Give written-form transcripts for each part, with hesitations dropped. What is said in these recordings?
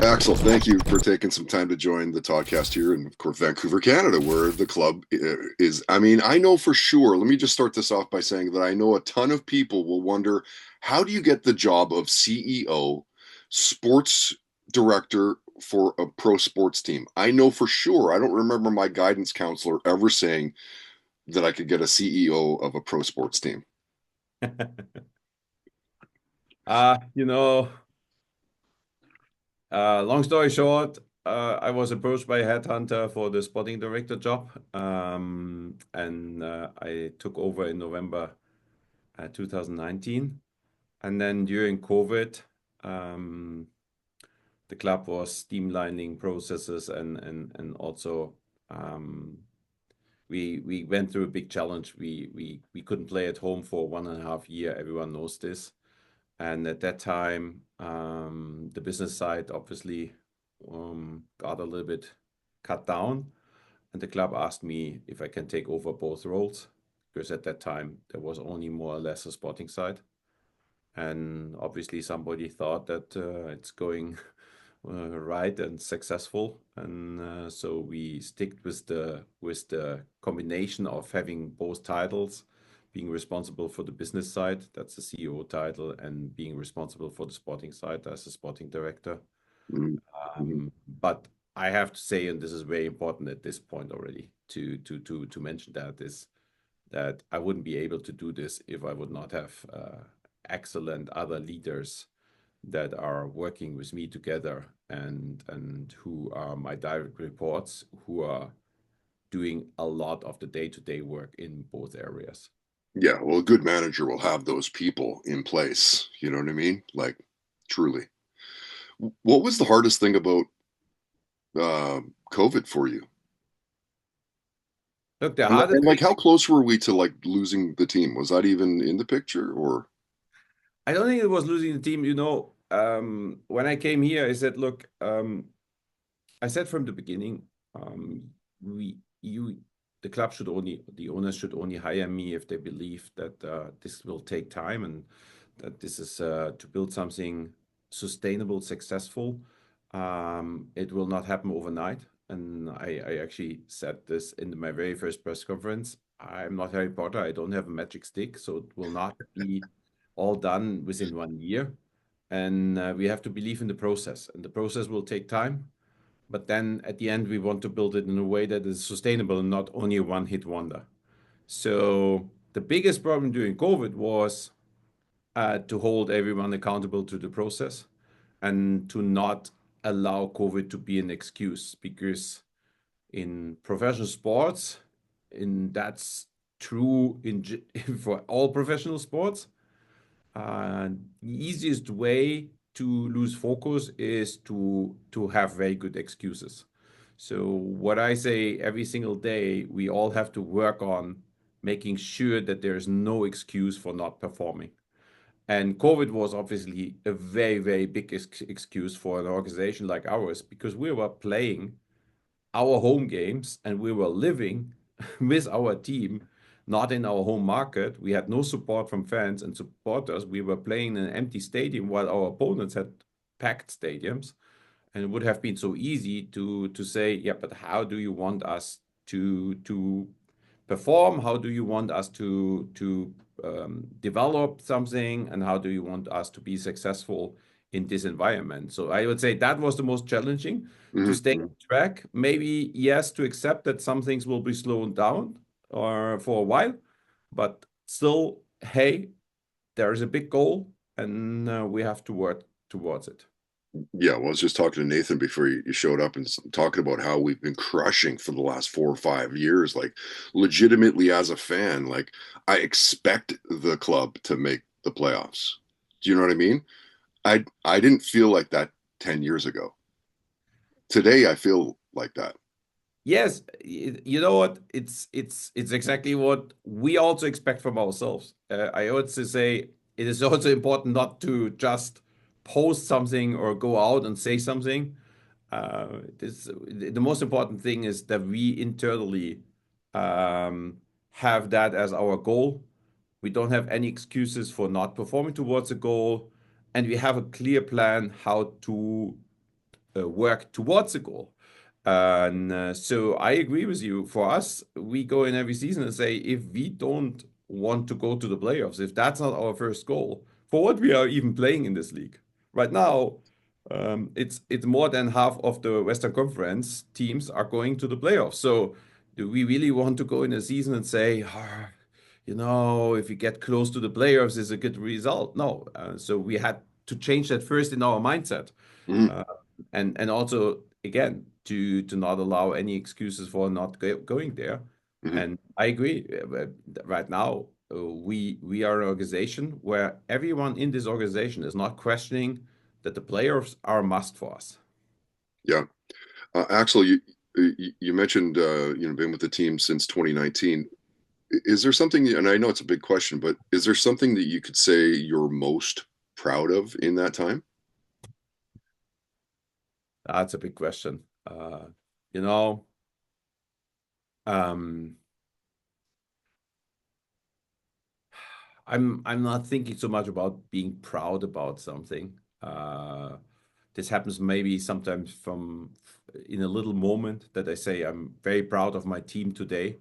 Axel, thank you for taking some time to join the Toddcast here in, of course, Vancouver, Canada, where the club is. I mean, I know for sure, let me just start this off by saying that I know a ton of people will wonder, how do you get the job of CEO, sports director for a pro sports team? I know for sure, I don't remember my guidance counselor ever saying that I could get a CEO of a pro sports team. Uh, you know, Long story short, I was approached by a headhunter for the sporting director job, and I took over in November 2019. And then during COVID, um, the club was streamlining processes and also um, we went through a big challenge. We couldn't play at home for 1.5 years. Everyone knows this. And at that time, the business side obviously got a little bit cut down. And the club asked me if I can take over both roles, because at that time there was only more or less a sporting side. And obviously somebody thought that it's going right and successful. And so we sticked with the combination of having both titles, being responsible for the business side, that's the CEO title, and being responsible for the sporting side as a sporting director. Mhm. Mhm. But I have to say, and this is very important at this point already, to mention that is that I wouldn't be able to do this if I would not have excellent other leaders that are working with me together and who are my direct reports, who are doing a lot of the day-to-day work in both areas. Yeah, well, a good manager will have those people in place. You know what I mean? Like, truly. What was the hardest thing about uh, COVID for you? Look, the And, hardest and like, thing, how close were we to like losing the team? Was that even in the picture, or? I don't think it was losing the team. When I came here, I said, look, I said from the beginning, we, you, the club should only, the owners should only hire me if they believe that this will take time and that this is to build something sustainable, successful. It will not happen overnight. And I actually said this in my very first press conference. I'm not Harry Potter. I don't have a magic stick, so it will not be all done within 1 year. And we have to believe in the process, and the process will take time. But then at the end, we want to build it in a way that is sustainable and not only a one-hit wonder. So the biggest problem during COVID was to hold everyone accountable to the process and to not allow COVID to be an excuse, because in professional sports, and that's true for all professional sports, the easiest way to lose focus is to have very good excuses. So what I say every single day, we all have to work on making sure that there is no excuse for not performing. And COVID was obviously a very, very big excuse for an organization like ours, because we were playing our home games and we were living with our team, not in our home market. We had no support from fans and supporters. We were playing in an empty stadium while our opponents had packed stadiums. And it would have been so easy to say, yeah, but how do you want us to perform? How do you want us to develop something? And how do you want us to be successful in this environment? So I would say that was the most challenging, to stay Mhm. on track. Maybe yes, to accept that some things will be slowed down or for a while, but still, hey, there is a big goal, and we have to work towards it. Yeah, well, I was just talking to Nathan before you showed up and talking about how we've been crushing for the last 4 or 5 years. Like, legitimately, as a fan, like, I expect the club to make the playoffs. Do you know what I mean? I didn't feel like that 10 years ago. Today, I feel like that. Yes, you know what? It's exactly what we also expect from ourselves. I also say it is also important not to just post something or go out and say something. The most important thing is that we internally have that as our goal. We don't have any excuses for not performing towards a goal, and we have a clear plan how to work towards a goal. And so I agree with you. For us, we go in every season and say, if we don't want to go to the playoffs, if that's not our first goal, for what we are even playing in this league right now, it's more than half of the Western Conference teams are going to the playoffs. So do we really want to go in a season and say, "Ah, if we get close to the playoffs, is a good result?" No. So we had to change that first in our mindset. Hmm. Uh, and also again to not allow any excuses for not going there. Hmm. And I agree. Right now, we are an organization where everyone in this organization is not questioning that the players are a must for us. Yeah. Axel, you mentioned been with the team since 2019. Is there something, and I know it's a big question, but is there something that you could say you're most proud of in that time? That's a big question. You know, um, I'm not thinking so much about being proud about something. This happens maybe sometimes from in a little moment that I say I'm very proud of my team today.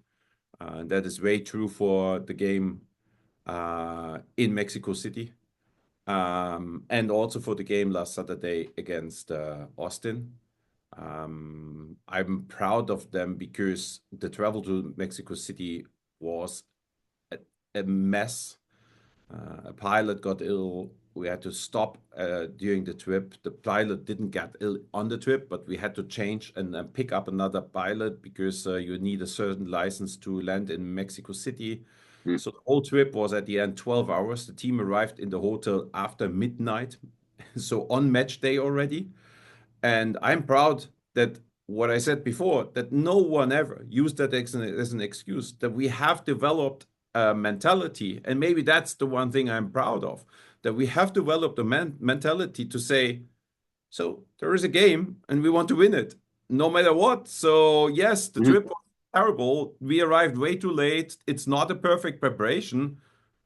That is very true for the game in Mexico City, and also for the game last Saturday against Austin. I'm proud of them because the travel to Mexico City was a, a mess. A pilot got ill. We had to stop during the trip. The pilot didn't get ill on the trip, but we had to change and pick up another pilot because you need a certain license to land in Mexico City. Mm. So the whole trip was at the end 12 hours. The team arrived in the hotel after midnight, so on match day already. And I'm proud that what I said before, that no one ever used that as an excuse, that we have developed a mentality. And maybe that's the one thing I'm proud of, that we have developed the mentality to say, so there is a game and we want to win it no matter what. So, yes, the Mhm. trip was terrible. We arrived way too late. It's not a perfect preparation,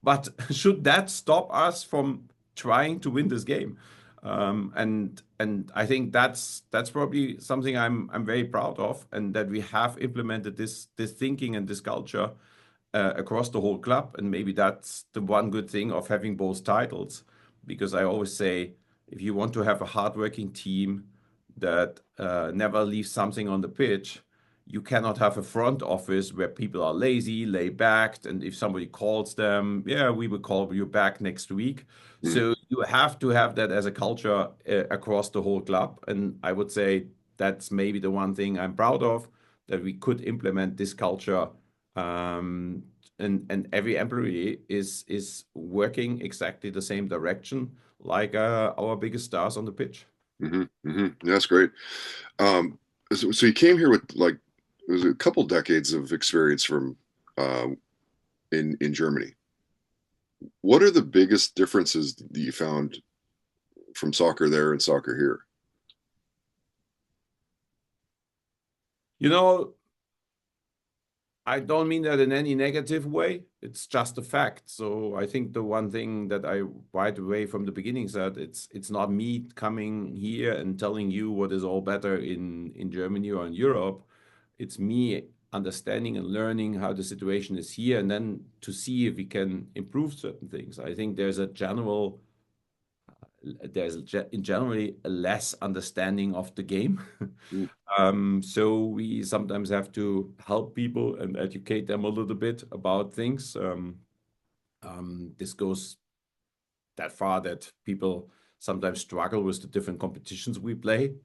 but should that stop us from trying to win this game? And I think that's probably something I'm very proud of, and that we have implemented this thinking and this culture across the whole club. And maybe that's the one good thing of having both titles, because I always say, if you want to have a hardworking team that never leaves something on the pitch, you cannot have a front office where people are lazy, laid back, and if somebody calls them, yeah, we will call you back next week. Mhm. So you have to have that as a culture across the whole club. And I would say that's maybe the one thing I'm proud of, that we could implement this culture, um, and every employee is working exactly the same direction like our biggest stars on the pitch. Hmm. Hmm. That's great. Um, so you came here with like it was a couple decades of experience from uh, in Germany. What are the biggest differences that you found from soccer there and soccer here? You know, I don't mean that in any negative way. It's just a fact. So I think the one thing that I right away from the beginning said, it's not me coming here and telling you what is all better in Germany or in Europe. It's me understanding and learning how the situation is here, and then to see if we can improve certain things. I think in generally a less understanding of the game. Mm. So we sometimes have to help people and educate them a little bit about things. This goes that far that people sometimes struggle with the different competitions we play.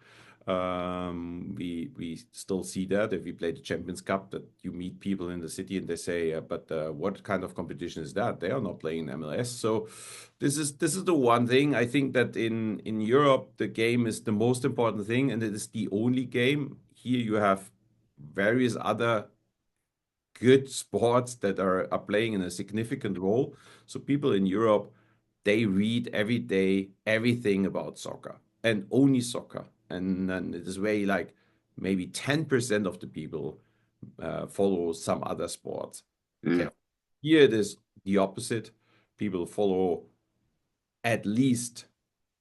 We still see that if we play the Champions Cup, that you meet people in the city and they say, "But what kind of competition is that? They are not playing MLS." So this is the one thing I think that in Europe the game is the most important thing, and it is the only game. Here you have various other good sports that are playing in a significant role. So people in Europe, they read every day everything about soccer and only soccer. And it is very like maybe 10% of the people follow some other sports. Mm. Okay. Here it is the opposite. People follow at least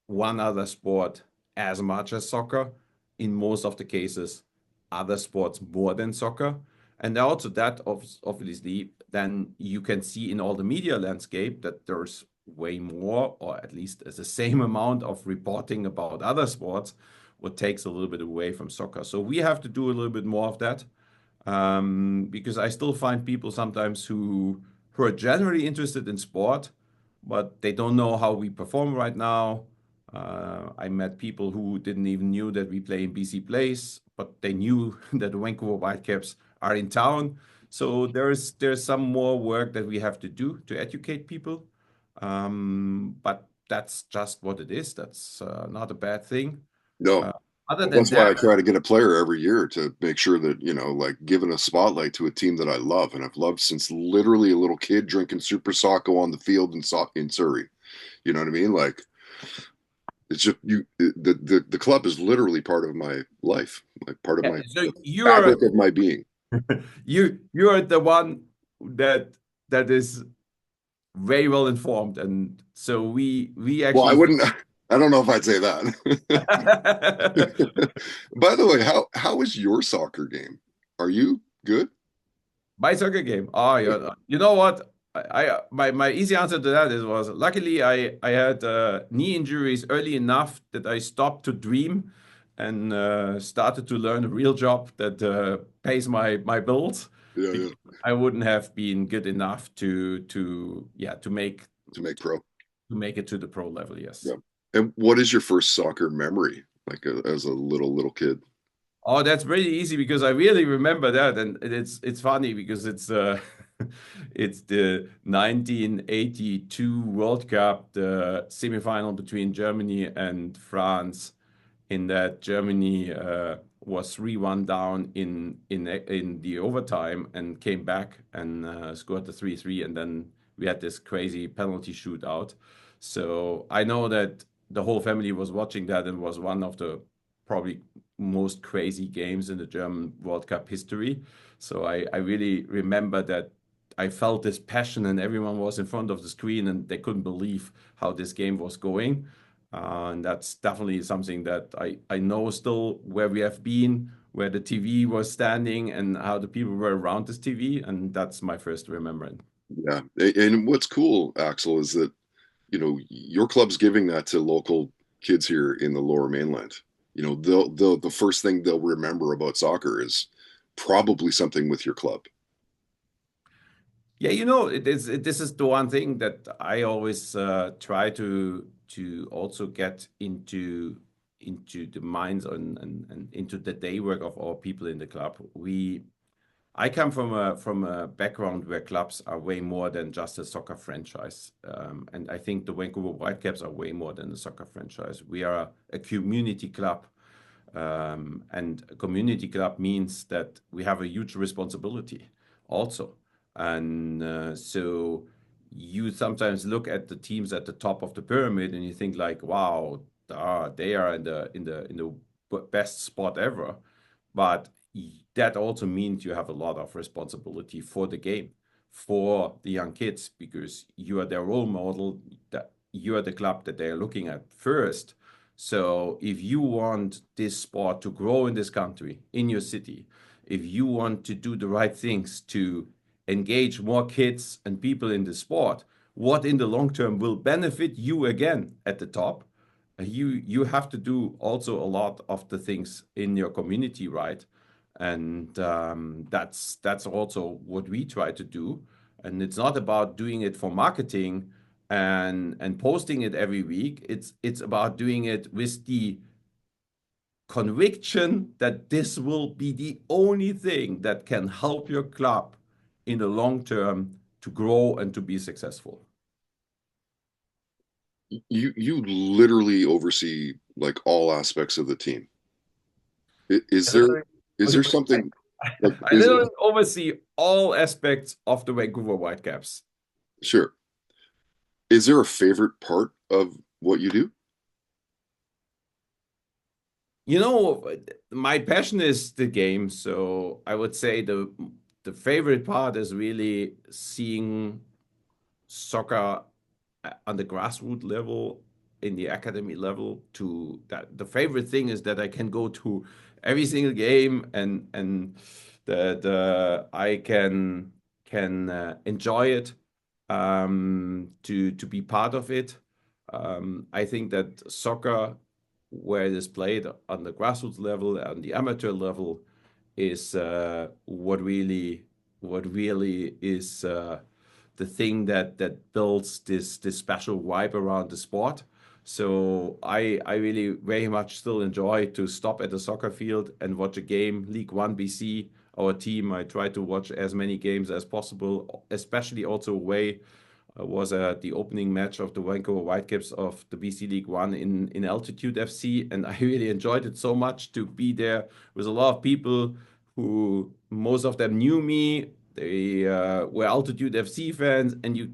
one other sport as much as soccer. in most of the cases other sports more than soccer. And also that obviously then you can see in all the media landscape that there's way more, or at least the same amount of reporting about other sports, what takes a little bit away from soccer. So we have to do a little bit more of that, because I still find people sometimes who are generally interested in sport, but they don't know how we perform right now. I met people who didn't even knew that we play in BC Place, but they knew that the Vancouver Whitecaps are in town. So there's some more work that we have to do to educate people. But that's just what it is. That's not a bad thing. No. Uh, Other Well, than that's why that, I try to get a player every year to make sure that, like giving a spotlight to a team that I love. And I've loved since literally a little kid drinking Super Socko on the field in Surrey. You know what I mean? Like it's just the club is literally part of my life, like part of yeah, my so the fabric you're of my being. you're the one that is very well informed, and so we Well, I actually wouldn't. I don't know if I'd say that. By the way, how is your soccer game? Are you good? my soccer game. Oh, yeah. You know what? My easy answer to that was luckily I had knee injuries early enough that I stopped to dream and started to learn a real job that pays my bills, Yeah, because yeah. I wouldn't have been good enough to yeah To make pro. to make it to the pro level. Yes. Yeah. And what is your first soccer memory, like as a little kid? Oh, that's pretty easy because I really remember that, and it's funny because it's it's the 1982 World Cup, the semifinal between Germany and France. In that Germany was 3-1 down in the overtime and came back and scored the 3-3, and then we had this crazy penalty shootout. So I know that the whole family was watching that and was one of the probably most crazy games in the German World Cup history. So I really remember that I felt this passion and everyone was in front of the screen and they couldn't believe how this game was going. And that's definitely something that I know still where we have been, where the TV was standing and how the people were around this TV. And that's my first remembrance. Yeah. And what's cool, Axel, is that your club's giving that to local kids here in the Lower Mainland. They'll the first thing they'll remember about soccer is probably something with your club. Yeah, this is the one thing that I always try to also get into the minds and into the day work of our people in the club. I come from a background where clubs are way more than just a soccer franchise, and I think the Vancouver Whitecaps are way more than a soccer franchise. We are a community club, and a community club means that we have a huge responsibility also. And so you sometimes look at the teams at the top of the pyramid and you think like, wow, they are in the best spot ever. But that also means you have a lot of responsibility for the game, for the young kids, because you are their role model, that you are the club that they're looking at first. So if you want this sport to grow in this country, in your city, if you want to do the right things to engage more kids and people in the sport, what in the long term will benefit you again at the top, you have to do also a lot of the things in your community, right? And that's also what we try to do. And it's not about doing it for marketing and posting it every week. It's about doing it with the conviction that this will be the only thing that can help your club in the long term to grow and to be successful. You literally oversee like all aspects of the team. Is I there literally, is there something like I is it literally oversee all aspects of the Vancouver Whitecaps. sure? Is there a favorite part of what you do? You know, my passion is the game, so I would say the favorite part is really seeing soccer on the grassroots level in the academy level to that. The favorite thing is that I can go to every single game and the I can enjoy it, to be part of it. I think that soccer, where it is played on the grassroots level and the amateur level, is what really is the thing that builds this special vibe around the sport. So I really very much still enjoy to stop at the soccer field and watch a game. League One BC, our team. I try to watch as many games as possible, especially also away. Was the opening match of the Vancouver Whitecaps of the BC League One in Altitude FC, and I really enjoyed it so much to be there with a lot of people who most of them knew me. They were Altitude FC fans, and you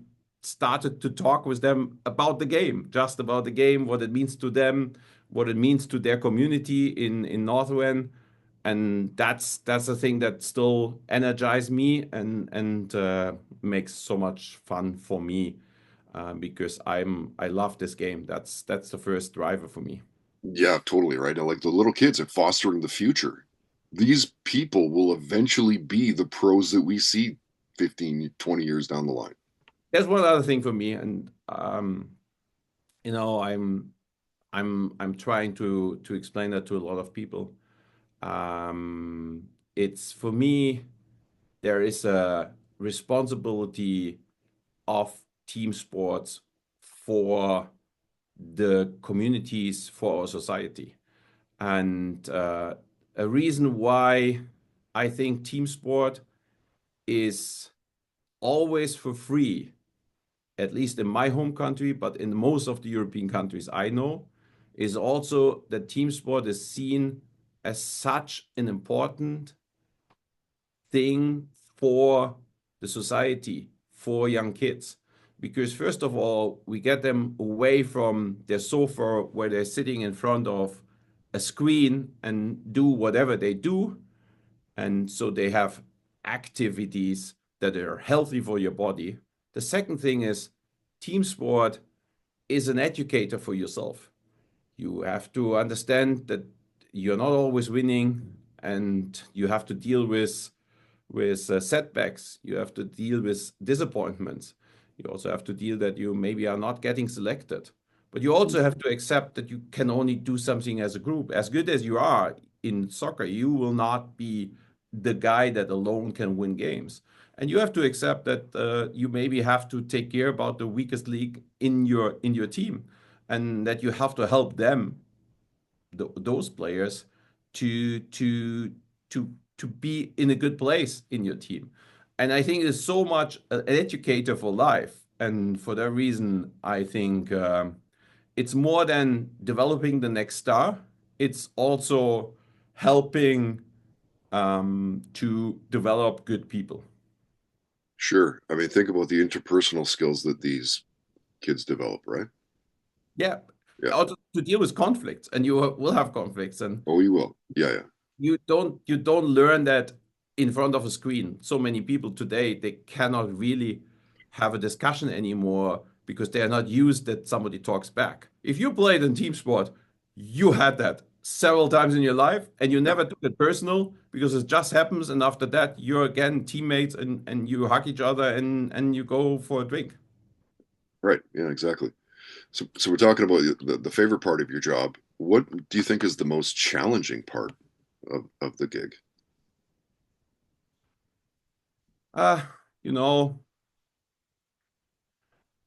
started to talk with them about the game, just about the game, what it means to them, what it means to their community in Northern, and that's the thing that still energizes me and makes so much fun for me, because I love this game. That's the first driver for me. Yeah, totally right. I like the little kids and fostering the future. These people will eventually be the pros that we see 15, 20 years down the line. There's one other thing for me, and I'm trying to explain that to a lot of people. It's for me, there is a responsibility of team sports for the communities, for our society. And a reason why I think team sport is always for free, at least in my home country, but in most of the European countries I know, is also that team sport is seen as such an important thing for the society, for young kids. Because first of all, we get them away from their sofa where they're sitting in front of a screen and do whatever they do. And so they have activities that are healthy for your body. The second thing is team sport is an educator for yourself. You have to understand that you're not always winning and you have to deal with setbacks. You have to deal with disappointments. You also have to deal that you maybe are not getting selected. But you also have to accept that you can only do something as a group. As good as you are in soccer, you will not be the guy that alone can win games. And you have to accept that you maybe have to take care about the weakest league in your team, and that you have to help them, those players, to to to be in a good place in your team. And I think it's so much an educator for life. And for that reason, I think it's more than developing the next star. It's also helping to develop good people. Sure. I mean, think about the interpersonal skills that these kids develop, right? Yeah. Yeah. Also to deal with conflicts, and you will have conflicts, and Oh, you will. Yeah, yeah. you don't learn that in front of a screen. So many people today, they cannot really have a discussion anymore because they are not used that somebody talks back. If you played in team sport, you had that several times in your life and you Yeah. never took it personal because it just happens, and after that you're again teammates and you hug each other and you go for a drink. Right. Yeah, exactly. So we're talking about the favorite part of your job. What do you think is the most challenging part of the gig? Uh, you know,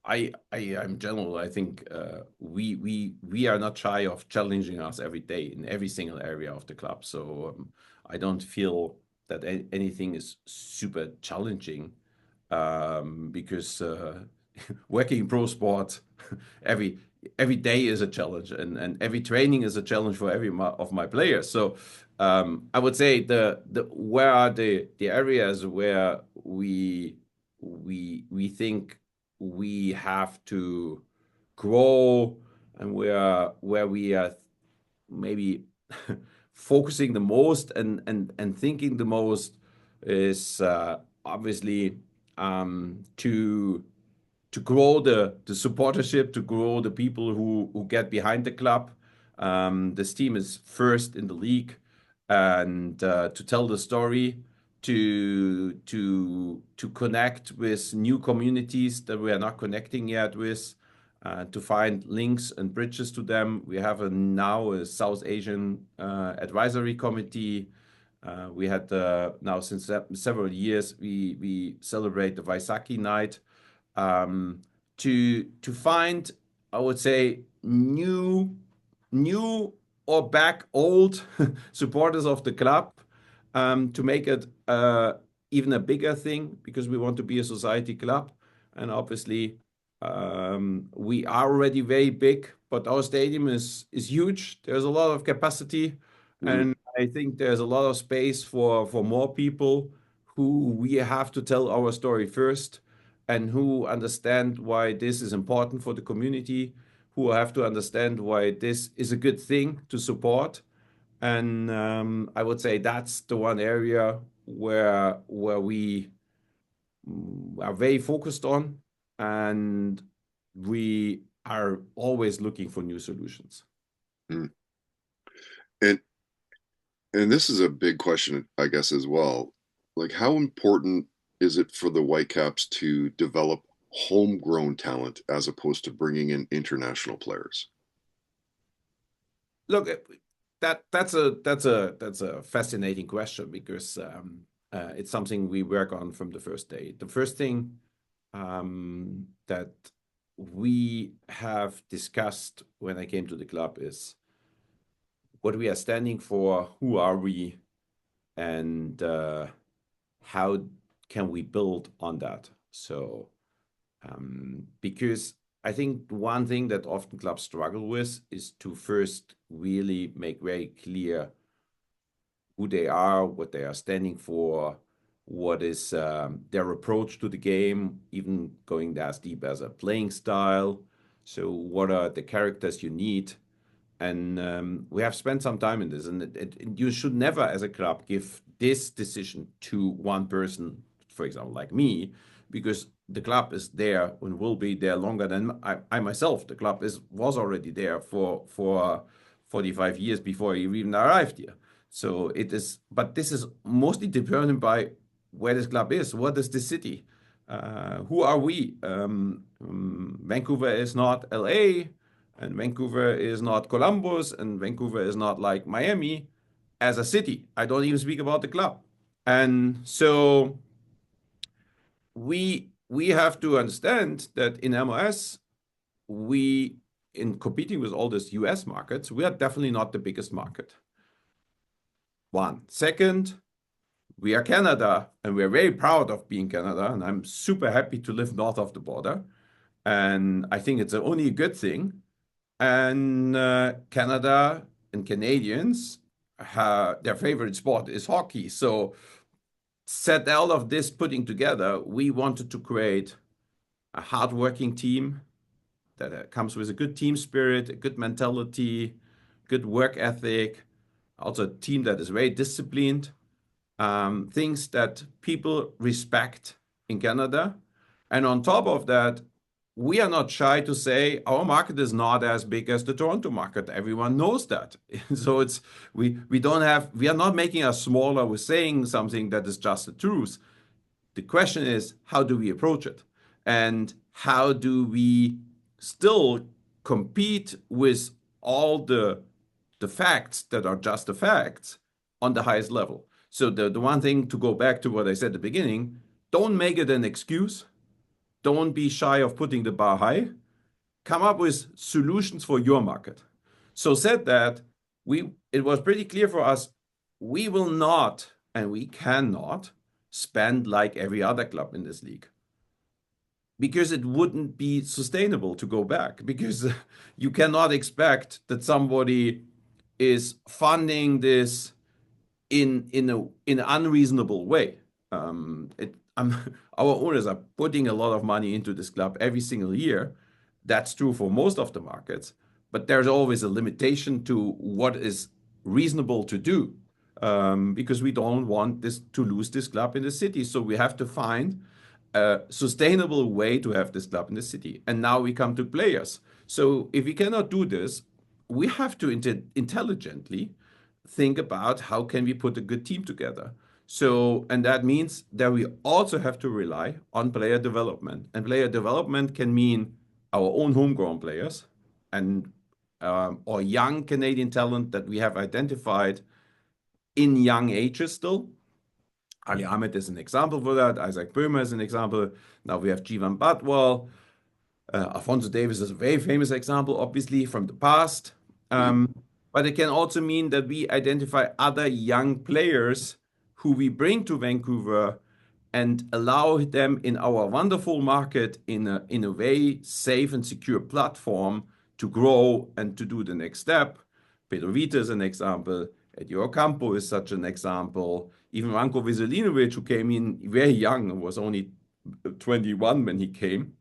I'm general. I think we are not shy of challenging us every day in every single area of the club. So I don't feel that anything is super challenging, because working in pro sport every every day is a challenge, and every training is a challenge for every of my players. So I would say the where are the areas where we think we have to grow, and where we are maybe focusing the most and thinking the most is obviously to grow the supportership, to grow the people who get behind the club. This team is first in the league, and to tell the story, to connect with new communities that we are not connecting yet with, to find links and bridges to them. We have now a South Asian advisory committee. We had now since several years we celebrate the Vaisakhi night, to find, I would say, new or back old supporters of the club, to make it even a bigger thing, because we want to be a society club. And obviously, we are already very big, but our stadium is huge. There's a lot of capacity, and I think there's a lot of space for more people who we have to tell our story first, and who understand why this is important for the community, who have to understand why this is a good thing to support. And I would say that's the one area where we are very focused on, and we are always looking for new solutions. Mm. And this is a big question, I guess, as well. Like, how important is it for the Whitecaps to develop homegrown talent as opposed to bringing in international players? Look, that's a fascinating question, because it's something we work on from the first day. The first thing that we have discussed when I came to the club is what we are standing for, who are we, and how can we build on that. So because I think one thing that often clubs struggle with is to first really make very clear who they are, what they are standing for, what is their approach to the game, even going as deep as a playing style. So what are the characters you need? And we have spent some time in this, and you should never, as a club, give this decision to one person, for example, like me, because the club is there and will be there longer than I myself. The club was already there for 45 years before I even arrived here. So it is, but this is mostly determined by where this club is. What is the city? Who are we? Vancouver is not LA, and Vancouver is not Columbus, and Vancouver is not like Miami as a city. I don't even speak about the club. And so we have to understand that in MLS, in competing with all these US markets, we are definitely not the biggest market. One. Second, we are Canada, and we're very proud of being Canada, and I'm super happy to live north of the border. And I think it's only a good thing. And Canada and Canadians, their favorite sport is hockey. So set all of this putting together, we wanted to create a hardworking team that comes with a good team spirit, a good mentality, good work ethic, also a team that is very disciplined, things that people respect in Canada. And on top of that, we are not shy to say our market is not as big as the Toronto market. Everyone knows that. So we are not making us smaller. We're saying something that is just the truth. The question is, how do we approach it? And how do we still compete with all the facts that are just the facts on the highest level? So the one thing, to go back to what I said at the beginning, don't make it an excuse. Don't be shy of putting the bar high. Come up with solutions for your market. So said that, it was pretty clear for us, we will not and we cannot spend like every other club in this league, because it wouldn't be sustainable to go back, because you cannot expect that somebody is funding this in an unreasonable way. Our owners are putting a lot of money into this club every single year. That's true for most of the markets, but there's always a limitation to what is reasonable to do, because we don't want this to lose this club in the city. So we have to find a sustainable way to have this club in the city. And now we come to players. So if we cannot do this, we have to intelligently think about how can we put a good team together. So, and that means that we also have to rely on player development. And player development can mean our own homegrown players and or young Canadian talent that we have identified in young ages still. Ali Ahmed is an example for that. Isaac Böhmer is an example. Now we have Jivan Batwal. Alfonso Davis is a very famous example, obviously, from the past. But it can also mean that we identify other young players who we bring to Vancouver and allow them in our wonderful market in a very safe and secure platform to grow and to do the next step. Pedro Vita is an example. Eddie Ocampo is such an example. Even Ranko Veselinovic, who came in very young and was only 21 when he came.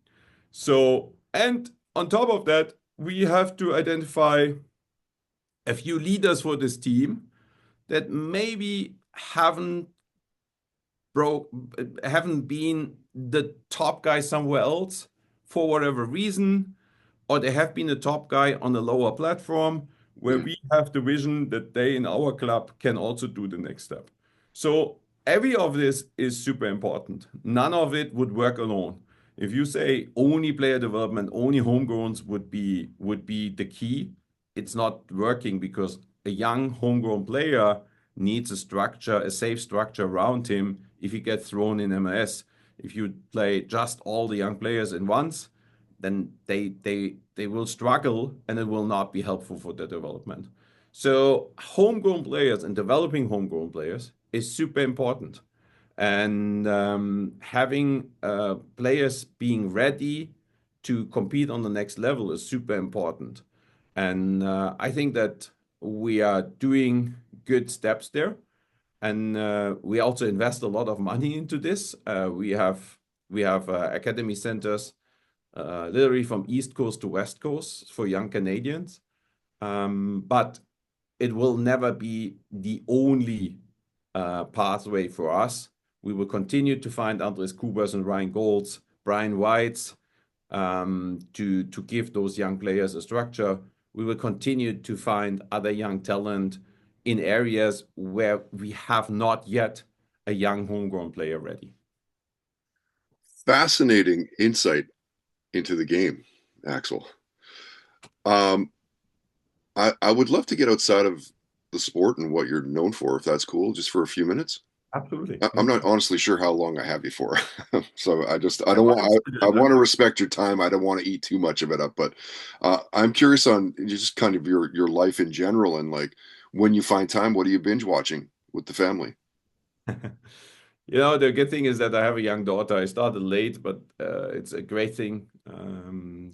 So, and on top of that, we have to identify a few leaders for this team that maybe haven't been the top guy somewhere else for whatever reason, or they have been a top guy on a lower platform where we have the vision that they in our club can also do the next step. So every of this is super important. None of it would work alone. If you say only player development, only homegrowns would be the key, it's not working because a young homegrown player needs a structure, a safe structure around him if he gets thrown in MLS. If you play just all the young players in once, then they will struggle and it will not be helpful for their development. So homegrown players and developing homegrown players is super important. And having players being ready to compete on the next level is super important. And I think that we are doing good steps there. And we also invest a lot of money into this. We have academy centers literally from East Coast to West Coast for young Canadians. But it will never be the only pathway for us. We will continue to find Andres Kubas and Ryan Golds, Brian Whites, to give those young players a structure. We will continue to find other young talent in areas where we have not yet a young homegrown player ready. Fascinating insight into the game, Axel. I would love to get outside of the sport and what you're known for, if that's cool, just for a few minutes. Absolutely. I'm not honestly sure how long I have you for. So I want to respect your time. I don't want to eat too much of it up, but I'm curious on just kind of your life in general and like when you find time, what are you binge watching with the family? You know, the good thing is that I have a young daughter. I started late, but it's a great thing.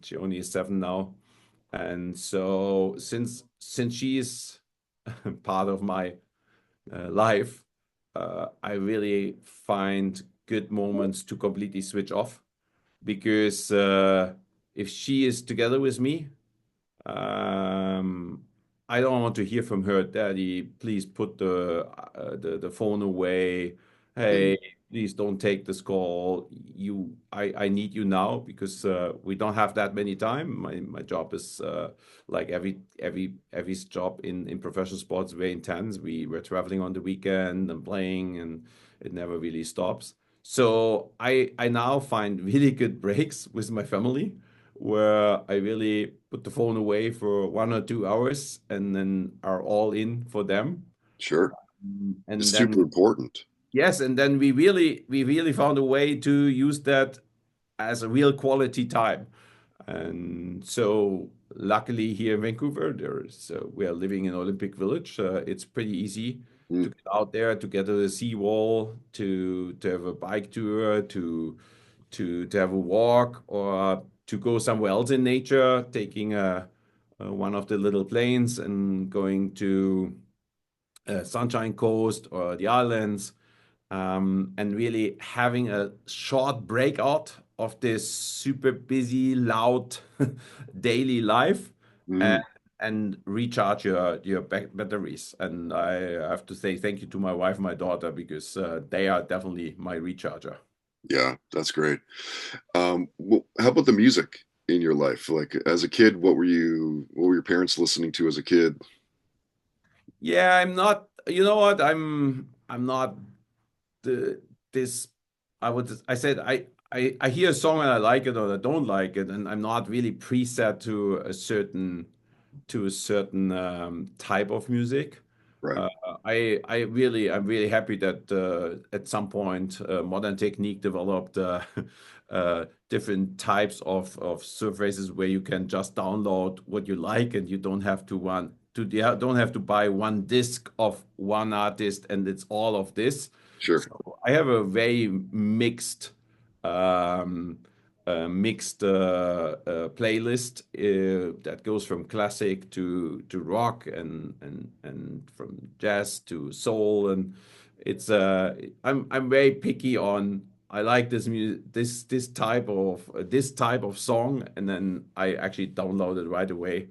She only is 7 now. And so since she is part of my life, I really find good moments to completely switch off because if she is together with me, I don't want to hear from her, Daddy, please put the phone away. Hey, please don't take this call. I need you now because we don't have that many time. My job is like every job in professional sports, very intense. We're traveling on the weekend and playing, and it never really stops. So I now find really good breaks with my family where I really put the phone away for 1 or 2 hours and then are all in for them. Sure. And It's then super important. yes, and then we really found a way to use that as a real quality time. And so luckily here in Vancouver, we are living in Olympic Village. It's pretty easy to get out there, to get to the Seawall, to have a bike tour, to have a walk, or to go somewhere else in nature, taking one of the little planes and going to Sunshine Coast or the islands, and really having a short breakout of this super busy, loud daily life, and, Mm. and recharge your batteries. And I have to say thank you to my wife and my daughter because they are definitely my recharger. Yeah, that's great. Well, how about the music in your life? Like as a kid, what were your parents listening to as a kid? Yeah, I'm not, you know what? I'm not the this I said I hear a song and I like it or I don't like it, and I'm not really preset to a certain type of music. Right. Uh, I'm really happy that at some point modern technique developed different types of surfaces where you can just download what you like and you don't have to don't have to buy one disc of one artist and it's all of this. Sure. So I have a very um, mixed playlist that goes from classic to rock and from jazz to soul, and it's I'm very picky on I like this music this type of song, and then I actually download it right away.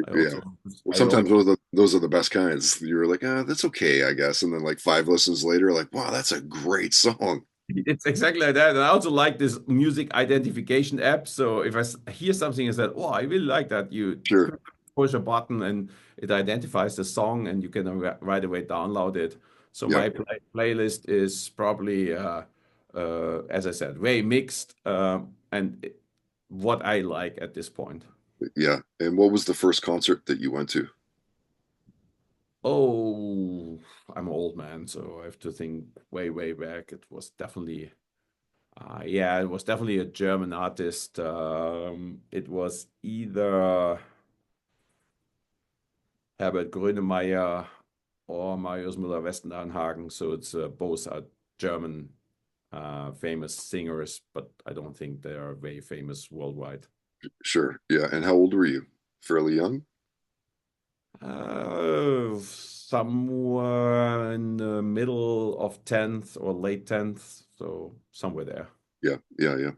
I Yeah. also Well, I sometimes also those are the best kinds. You're like, that's okay, I guess. And then like five listens later, like, wow, that's a great song. It's exactly like that. And I also like this music identification app. So if hear something and said, "Oh, I really like that," you Sure. push a button and it identifies the song, and you can right away download it. So Yeah. my playlist is probably, as I said, very mixed, what I like at this point. Yeah. And what was the first concert that you went to? Oh, I'm an old man, so I have to think way back. It was definitely. Yeah, it was definitely a German artist. It was either Herbert Grönemeyer or Marius Müller-Westernhagen. So it's both are German famous singers, but I don't think they are very famous worldwide. Sure. Yeah. And how old were you? Fairly young? Somewhere in the middle of 10th or late 10th, so somewhere there. Yeah. Yeah. Yeah.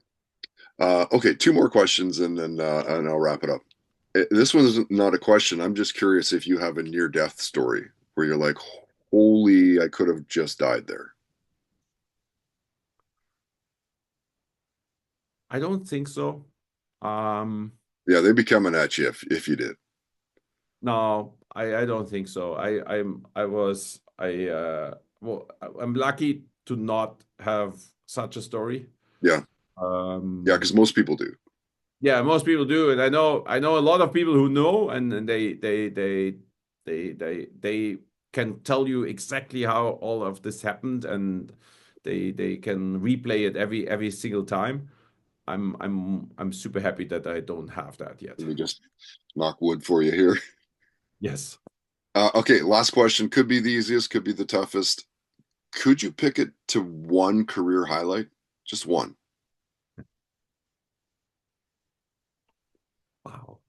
Okay, two more questions and I'll wrap it up. This one's not a question. I'm just curious if you have a near death story where you're like, holy, I could have just died there. I don't think so. Um, Yeah, they'd be coming at you if you did. No, I don't think so. I was well, I'm lucky to not have such a story. Yeah. Yeah, because Um, most people do. yeah, most people do, and I know a lot of people who know, and they can tell you exactly how all of this happened, and they can replay it every single time. I'm super happy that I don't have that yet. Let me just knock wood for you here. Yes. Okay, last question. Could be the easiest, could be the toughest. Could you pick it to one career highlight? Just one. Wow.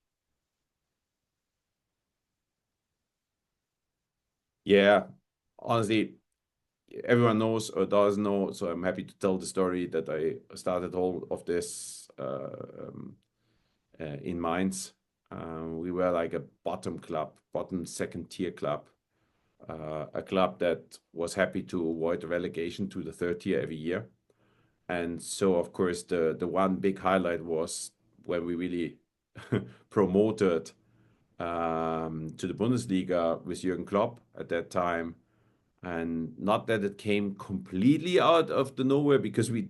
Yeah. Honestly, everyone knows or does know, so I'm happy to tell the story that I started all of this in Mainz. We were like a bottom club, bottom second tier club, a club that was happy to avoid relegation to the third tier every year. And so, of course, the one big highlight was when we really promoted to the Bundesliga with Jürgen Klopp at that time. And not that it came completely out of the nowhere because we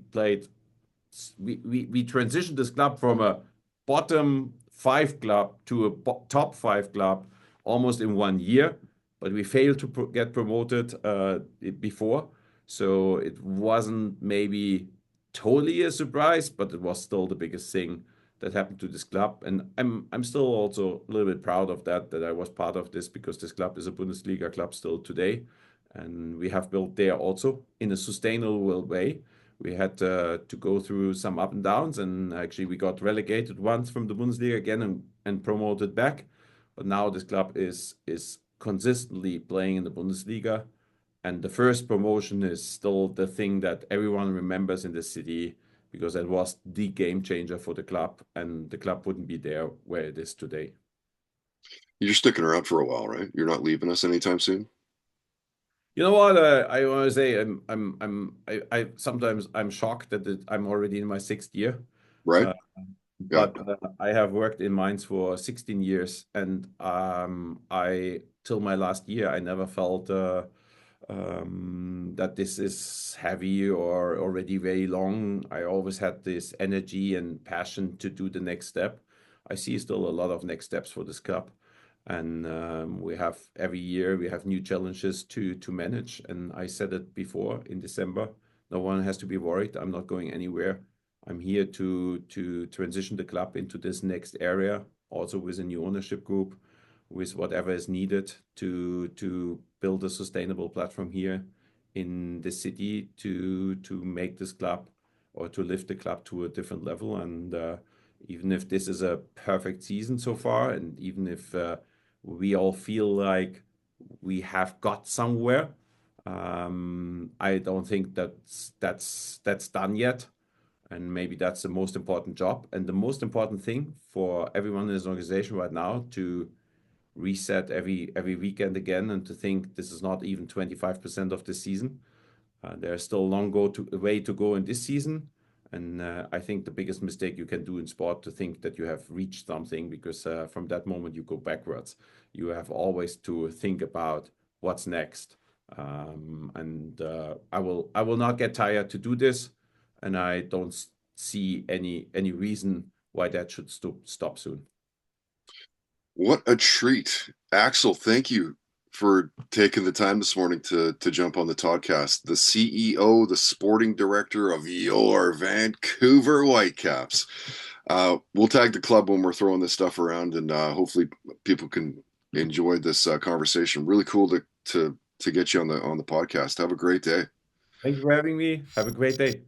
transitioned this club from a bottom five club to a top five club almost in 1 year, but we failed to get promoted before. So it wasn't maybe totally a surprise, but it was still the biggest thing that happened to this club. And I'm still also a little bit proud of that I was part of this because this club is a Bundesliga club still today. And we have built there also in a sustainable way. We had to go through some up and downs, and actually we got relegated once from the Bundesliga again and promoted back. But now this club is consistently playing in the Bundesliga, and the first promotion is still the thing that everyone remembers in the city because it was the game changer for the club, and the club wouldn't be there where it is today. You're sticking around for a while, right? You're not leaving us anytime soon. You know what? I want to say I sometimes I'm shocked that I'm already in my sixth year. Right? Uh, Yeah. but I have worked in mines for 16 years, and I till my last year I never felt that this is heavy or already very long. I always had this energy and passion to do the next step. I see still a lot of next steps for this club, and we have every year we have new challenges to manage. And I said it before in December, no one has to be worried. I'm not going anywhere. I'm here to transition the club into this next area, also with a new ownership group, with whatever is needed to build a sustainable platform here in the city to make this club or to lift the club to a different level. And even if this is a perfect season so far, and even if we all feel like we have got somewhere, I don't think that's done yet. And maybe that's the most important job and the most important thing for everyone in this organization right now to reset every weekend again and to think this is not even 25% of the season. There's still a long way to go in this season. And I think the biggest mistake you can do in sport to think that you have reached something because from that moment you go backwards. You have always to think about what's next. And I will not get tired to do this, and I don't see any reason why that should stop soon. What a treat. Axel, thank you for taking the time this morning to jump on the Toddcast. The CEO, the sporting director of your Vancouver Whitecaps. We'll tag the club when we're throwing this stuff around, and hopefully people can enjoy this conversation. Really cool to get you on the podcast. Have a great day. Thank you for having me. Have a great day.